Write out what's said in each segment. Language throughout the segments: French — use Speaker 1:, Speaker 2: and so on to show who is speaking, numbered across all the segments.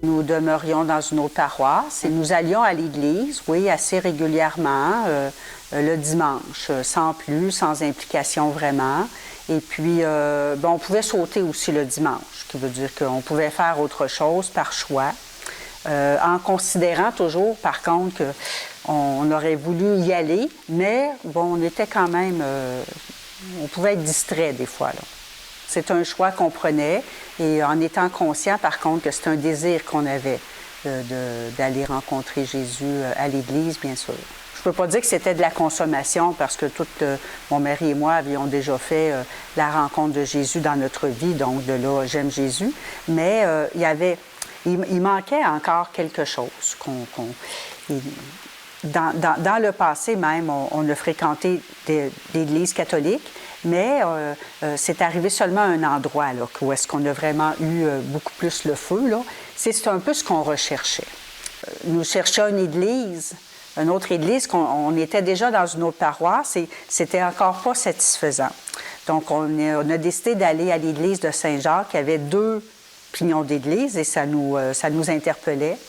Speaker 1: Nous demeurions dans une autre paroisse et nous allions à l'église, oui, assez régulièrement, le dimanche, sans plus, sans implication vraiment. Et puis, on pouvait sauter aussi le dimanche, ce qui veut dire qu'on pouvait faire autre chose par choix, en considérant toujours, par contre, qu'on aurait voulu y aller, mais bon, on était quand même, on pouvait être distrait des fois, là. C'est un choix qu'on prenait et en étant conscient, par contre, que c'est un désir qu'on avait d'aller rencontrer Jésus à l'Église, bien sûr. Je ne peux pas dire que c'était de la consommation parce que mon mari et moi avions déjà fait la rencontre de Jésus dans notre vie, donc de là, j'aime Jésus. Mais il manquait encore quelque chose. Dans le passé même, on a fréquenté l'Église catholique, mais c'est arrivé seulement à un endroit là, où est-ce qu'on a vraiment eu beaucoup plus le feu. Là. C'est un peu ce qu'on recherchait. Nous cherchions une autre église, on était déjà dans une autre paroisse et c'était encore pas satisfaisant. Donc, on a décidé d'aller à l'église de Saint-Jacques, qui avait 2 pignons d'église et ça nous interpellait.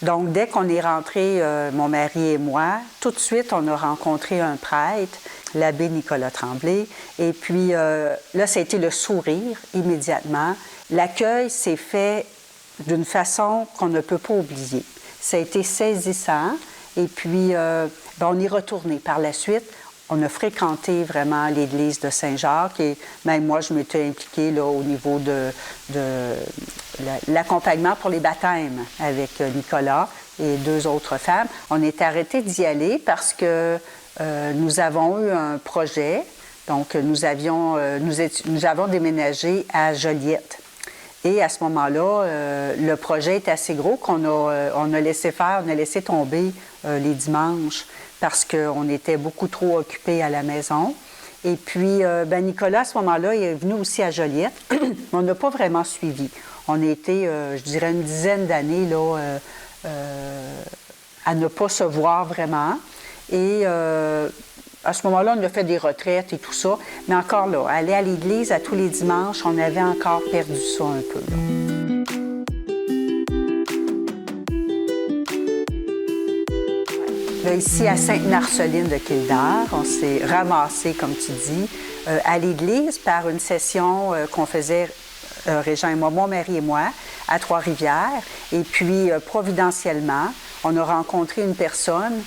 Speaker 1: Donc, dès qu'on est rentrés, mon mari et moi, tout de suite, on a rencontré un prêtre, l'abbé Nicolas Tremblay. Et puis, là, ça a été le sourire immédiatement. L'accueil s'est fait d'une façon qu'on ne peut pas oublier. Ça a été saisissant. Et puis, on y est retourné par la suite. On a fréquenté vraiment l'église de Saint-Jacques et même moi, je m'étais impliquée là, au niveau de l'accompagnement pour les baptêmes avec Nicolas et 2 autres femmes. On est arrêté d'y aller parce que nous avons eu un projet. Donc, nous avons déménagé à Joliette. Et à ce moment-là, le projet est assez gros qu'on a laissé tomber les dimanches parce qu'on était beaucoup trop occupés à la maison. Et puis, Nicolas, à ce moment-là, il est venu aussi à Joliette. On n'a pas vraiment suivi. On a été, je dirais, une dizaine d'années là, à ne pas se voir vraiment. Et à ce moment-là, on a fait des retraites et tout ça. Mais encore là, aller à l'église à tous les dimanches, on avait encore perdu ça un peu. Là. Là, ici, à Sainte-Marceline de Kildare, on s'est ramassé, comme tu dis, à l'église par une session qu'on faisait, Régent et moi, mon mari et moi, à Trois-Rivières. Et puis, providentiellement, on a rencontré une personne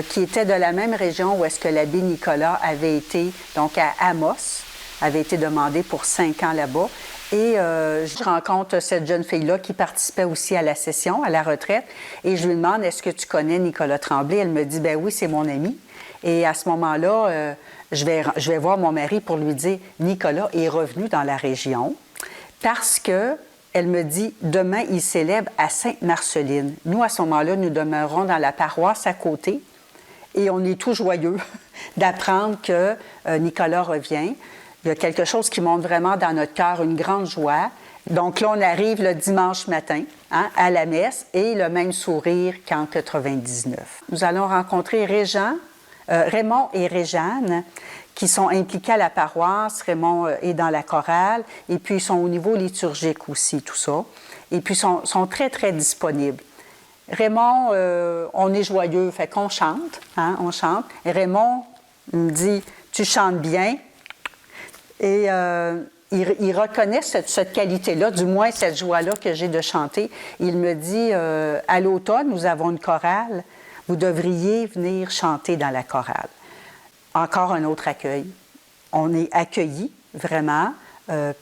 Speaker 1: qui était de la même région où est-ce que l'abbé Nicolas avait été, donc à Amos, avait été demandé pour 5 ans là-bas. Et je rencontre cette jeune fille-là qui participait aussi à la session, à la retraite, et je lui demande, est-ce que tu connais Nicolas Tremblay? Elle me dit, ben oui, c'est mon ami. Et à ce moment-là, je vais voir mon mari pour lui dire, Nicolas est revenu dans la région parce que elle me dit, demain, il célèbre à Sainte-Marceline. Nous, à ce moment-là, nous demeurons dans la paroisse à côté et on est tout joyeux d'apprendre que Nicolas revient. Il y a quelque chose qui monte vraiment dans notre cœur, une grande joie. Donc là, on arrive le dimanche matin à la messe et le même sourire qu'en 99. Nous allons rencontrer Raymond et Réjeanne, qui sont impliqués à la paroisse. Raymond est dans la chorale, et puis ils sont au niveau liturgique aussi, tout ça. Et puis ils sont très, très disponibles. Raymond, on est joyeux, fait qu'on chante, on chante. Et Raymond me dit, tu chantes bien. Et il reconnaît cette qualité-là, du moins cette joie-là que j'ai de chanter. Il me dit, à l'automne, nous avons une chorale, vous devriez venir chanter dans la chorale. Encore un autre accueil. On est accueillis vraiment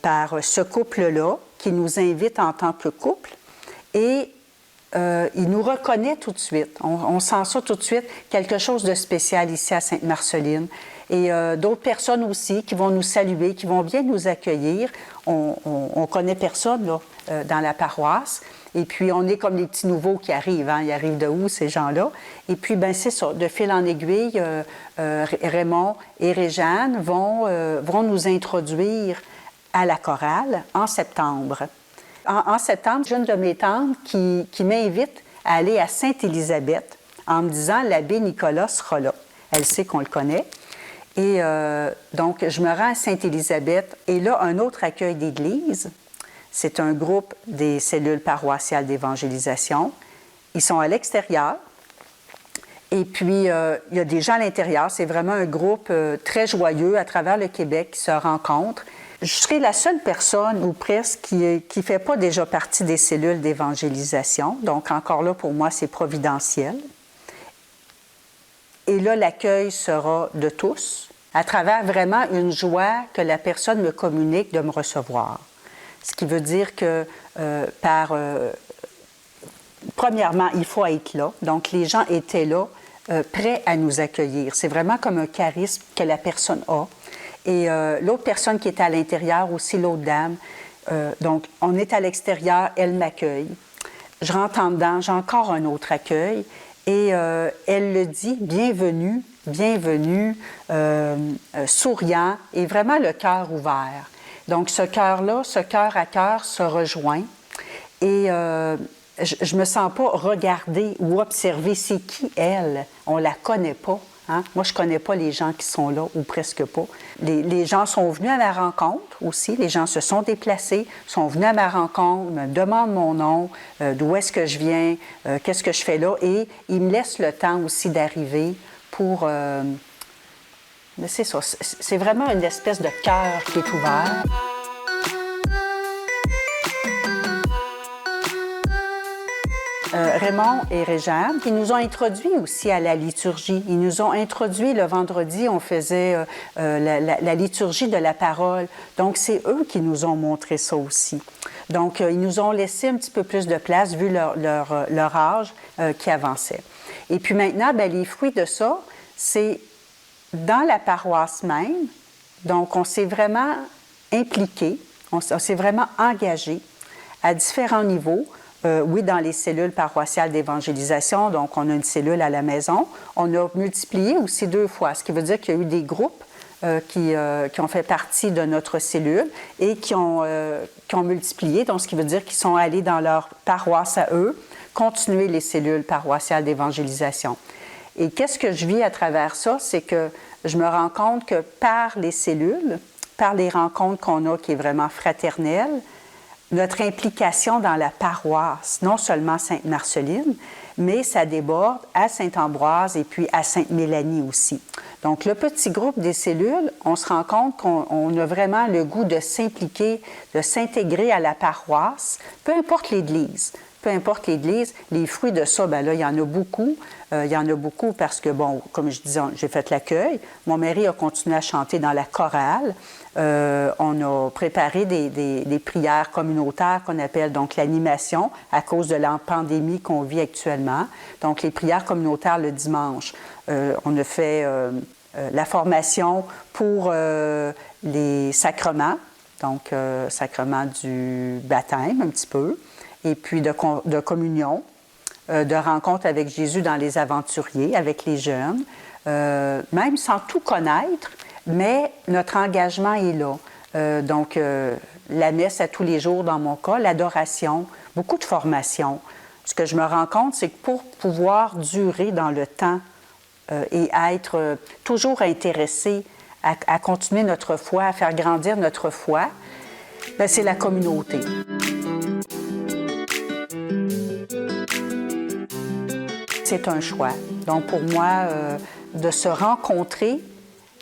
Speaker 1: par ce couple-là qui nous invite en tant que couple et il nous reconnaît tout de suite. On sent ça tout de suite, quelque chose de spécial ici à Sainte-Marceline. Et d'autres personnes aussi qui vont nous saluer, qui vont bien nous accueillir. On connaît personne là, dans la paroisse. Et puis, on est comme les petits nouveaux qui arrivent. Ils arrivent de où, ces gens-là? Et puis, c'est ça. De fil en aiguille, Raymond et Réjeanne vont nous introduire à la chorale en septembre. En septembre, j'ai une de mes tantes qui m'invite à aller à Sainte-Élisabeth en me disant « l'abbé Nicolas sera là ». Elle sait qu'on le connaît. Et donc, je me rends à Sainte-Élisabeth. Et là, un autre accueil d'église. C'est un groupe des cellules paroissiales d'évangélisation. Ils sont à l'extérieur. Et puis, il y a des gens à l'intérieur. C'est vraiment un groupe très joyeux à travers le Québec qui se rencontrent. Je serai la seule personne, ou presque, qui ne fait pas déjà partie des cellules d'évangélisation. Donc, encore là, pour moi, c'est providentiel. Et là, l'accueil sera de tous, à travers vraiment une joie que la personne me communique de me recevoir. Ce qui veut dire que, premièrement, il faut être là. Donc, les gens étaient là, prêts à nous accueillir. C'est vraiment comme un charisme que la personne a. Et l'autre personne qui était à l'intérieur, aussi l'autre dame, donc, on est à l'extérieur, elle m'accueille. Je rentre en dedans, j'ai encore un autre accueil. Et elle le dit, bienvenue, bienvenue, souriant, et vraiment le cœur ouvert. Donc, ce cœur-là, ce cœur à cœur se rejoint. Et je ne me sens pas regardée ou observée. C'est qui elle? On ne la connaît pas. Hein? Moi, je ne connais pas les gens qui sont là, ou presque pas. Les gens sont venus à ma rencontre aussi. Les gens se sont déplacés, sont venus à ma rencontre, me demandent mon nom, d'où est-ce que je viens, qu'est-ce que je fais là. Et ils me laissent le temps aussi d'arriver pour... Mais c'est ça, c'est vraiment une espèce de cœur qui est ouvert. Raymond et Réjeanne, qui nous ont introduits aussi à la liturgie. Ils nous ont introduits le vendredi, on faisait la liturgie de la parole. Donc, c'est eux qui nous ont montré ça aussi. Donc, ils nous ont laissé un petit peu plus de place, vu leur âge qui avançait. Et puis maintenant, bien, les fruits de ça, c'est dans la paroisse même. Donc, on s'est vraiment impliqué, on s'est vraiment engagé à différents niveaux. Oui, dans les cellules paroissiales d'évangélisation, donc on a une cellule à la maison. On a multiplié aussi 2 fois, ce qui veut dire qu'il y a eu des groupes qui ont fait partie de notre cellule et qui ont multiplié, donc ce qui veut dire qu'ils sont allés dans leur paroisse à eux, continuer les cellules paroissiales d'évangélisation. Et qu'est-ce que je vis à travers ça? C'est que je me rends compte que par les cellules, par les rencontres qu'on a qui est vraiment fraternelle, notre implication dans la paroisse, non seulement Sainte-Marceline, mais ça déborde à Saint-Ambroise et puis à Sainte-Mélanie aussi. Donc, le petit groupe des cellules, on se rend compte qu'on a vraiment le goût de s'impliquer, de s'intégrer à la paroisse, peu importe l'Église. Peu importe l'Église, les fruits de ça, bien là, il y en a beaucoup. Il y en a beaucoup parce que, bon, comme je disais, j'ai fait l'accueil. Mon mari a continué à chanter dans la chorale. On a préparé des prières communautaires qu'on appelle donc l'animation à cause de la pandémie qu'on vit actuellement. Donc, les prières communautaires le dimanche. On a fait la formation pour les sacrements, donc sacrement du baptême un petit peu, et puis de communion, de rencontre avec Jésus dans les aventuriers, avec les jeunes, même sans tout connaître, mais notre engagement est là. Donc, la messe à tous les jours dans mon cas, l'adoration, beaucoup de formation. Ce que je me rends compte, c'est que pour pouvoir durer dans le temps et être toujours intéressé à continuer notre foi, à faire grandir notre foi, bien, c'est la communauté. C'est un choix. Donc, pour moi, de se rencontrer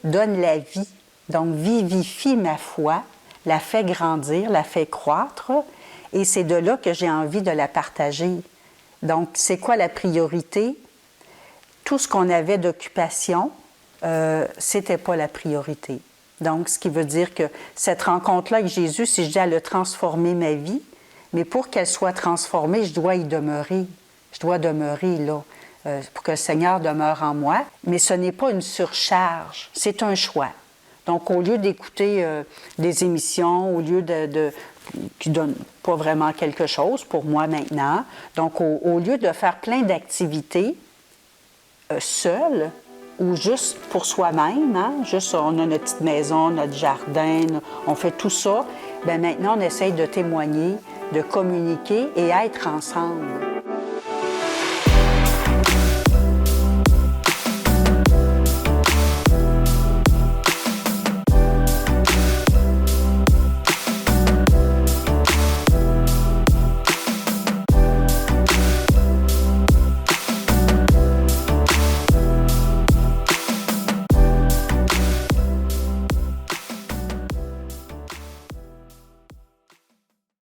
Speaker 1: donne la vie. Donc, vivifie ma foi, la fait grandir, la fait croître. Et c'est de là que j'ai envie de la partager. Donc, c'est quoi la priorité? Tout ce qu'on avait d'occupation, c'était pas la priorité. Donc, ce qui veut dire que cette rencontre-là avec Jésus, si je dis elle a transformé ma vie, mais pour qu'elle soit transformée, je dois y demeurer. Je dois demeurer là, pour que le Seigneur demeure en moi. Mais ce n'est pas une surcharge, c'est un choix. Donc, au lieu d'écouter des émissions, au lieu qui ne donnent pas vraiment quelque chose pour moi maintenant, donc au lieu de faire plein d'activités seul ou juste pour soi-même, hein, juste on a notre petite maison, notre jardin, on fait tout ça, bien maintenant on essaye de témoigner, de communiquer et être ensemble.